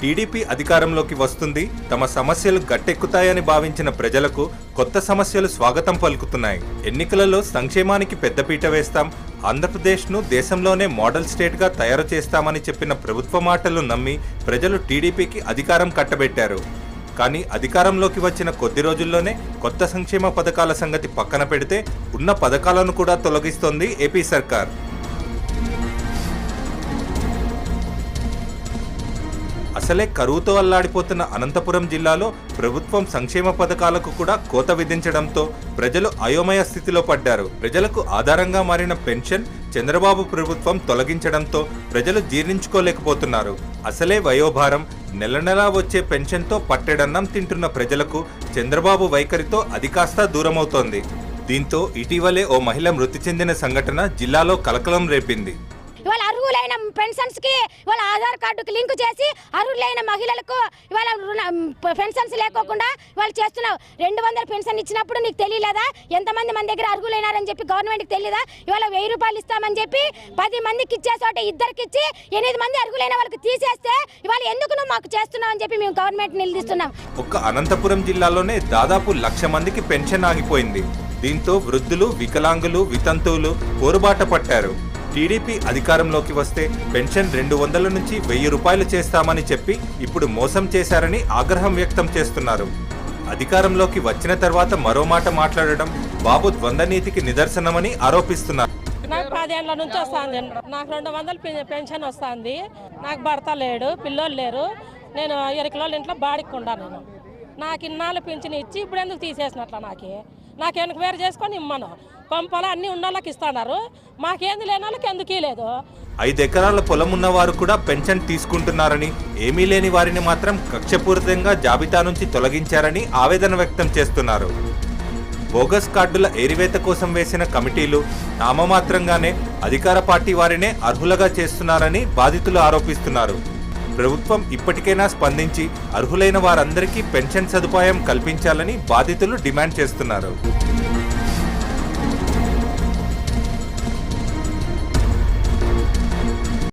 TDP అధికారంలోకి వస్తుంది, తమ సమస్యలు గట్టెక్కుతాయని భావించిన ప్రజలకు కొత్త సమస్యలు స్వాగతం పలుకుతున్నాయి. ఎన్నికలలో సంక్షేమానికి పెద్దపీట వేస్తాం, ఆంధ్రప్రదేశ్ను దేశంలోనే మోడల్ స్టేట్గా తయారు చేస్తామని చెప్పిన ప్రభుత్వ మాటలు నమ్మి ప్రజలు టీడీపీకి అధికారం కట్టబెట్టారు. కానీ అధికారంలోకి వచ్చిన కొద్ది రోజుల్లోనే కొత్త సంక్షేమ పథకాల సంగతి పక్కన పెడితే ఉన్న పథకాలను కూడా తొలగిస్తోంది ఏపీ సర్కార్. అసలే కరువుతో అల్లాడిపోతున్న అనంతపురం జిల్లాలో ప్రభుత్వం సంక్షేమ పథకాలకు కూడా కోత విధించడంతో ప్రజలు అయోమయ స్థితిలో పడ్డారు. ప్రజలకు ఆధారంగా మారిన పెన్షన్ చంద్రబాబు ప్రభుత్వం తొలగించడంతో ప్రజలు జీర్ణించుకోలేకపోతున్నారు. అసలే వయోభారం, నెల నెలా వచ్చే పెన్షన్తో పట్టెడన్నం తింటున్న ప్రజలకు చంద్రబాబు వైఖరితో అది కాస్త దూరమవుతోంది. దీంతో ఇటీవలే ఓ మహిళ మృతి చెందిన సంఘటన జిల్లాలో కలకలం రేపింది. ఇవాళ అర్హులైన పెన్షన్స్ కి ఇవాళ ఆధార్ కార్డుకి లింక్ చేసి అర్హులైన మహిళలకు ఇవాళ పెన్షన్స్ లేకోకుండా వాళ్ళు చేస్తున్నావు. 200 పెన్షన్ ఇచ్చినప్పుడు నీకు తెలియలేదా? ఎంతమంది మన దగ్గర అర్హులైనారని చెప్పి గవర్నమెంట్కి తెలియదా? ఇవాళ 1000 రూపాయలు ఇస్తామని చెప్పి 10 మందికి ఇచ్చే చోట 2కి ఇచ్చి 8 మంది అర్హులైన వాళ్ళకి తీసేస్తే ఇవాళ ఎందుకు నువ్వు మాకు చేస్తున్నావు అని చెప్పి మేము గవర్నమెంట్ నిలదీస్తున్నాం. ఒక్క అనంతపురం జిల్లాలోనే దాదాపు 1,00,000 మందికి పెన్షన్ ఆగిపోయింది. దీంతో వృద్ధులు, వికలాంగులు, వితంతువులు పోరుబాట పట్టారు. టీడీపీ అధికారంలోకి వస్తే పెన్షన్ 200 నుంచి 1000 రూపాయలు చేస్తామని చెప్పి ఇప్పుడు మోసం చేశారని ఆగ్రహం వ్యక్తం చేస్తున్నారు. అధికారంలోకి వచ్చిన తర్వాత మరో మాట మాట్లాడడం బాబు ద్వంద్వనీతికి నిదర్శనమని ఆరోపిస్తున్నారు. నాకు 10 ఏళ్ల నుంచి వస్తుంది. నాకు 200 పెన్షన్ వస్తుంది. నాకు భర్త లేడు, పిల్లోళ్ళు లేరు. నేను 20 కిలోల ఇంట్లో బాడికి ఉండాను. నాకు ఇన్నాళ్ళు పింఛన్ ఇచ్చి ఇప్పుడు ఎందుకు తీసేసినట్ల? నాకు వెనక వేరు చేసుకొని ఇమ్మను. కొంపలు అన్ని ఉన్న వాళ్ళకి ఇస్తున్నారు, మాకేంది లేని వాళ్ళకి ఎందుకు లేదు. 5 ఎకరాల పొలం ఉన్నవారు కూడా పెన్షన్ తీసుకుంటున్నారని, ఏమీ లేని వారిని మాత్రం కక్షపూరితంగా జాబితా నుంచి తొలగించారని ఆవేదన వ్యక్తం చేస్తున్నారు. బోగస్ కార్డుల ఏరివేత కోసం వేసిన కమిటీలు నామమాత్రంగానే అధికార పార్టీ వారినే అర్హులుగా చేస్తున్నారని బాధితులు ఆరోపిస్తున్నారు. ప్రభుత్వం ఇప్పటికైనా స్పందించి అర్హులైన వారందరికీ పెన్షన్ సదుపాయం కల్పించాలని బాధితులు డిమాండ్ చేస్తున్నారు.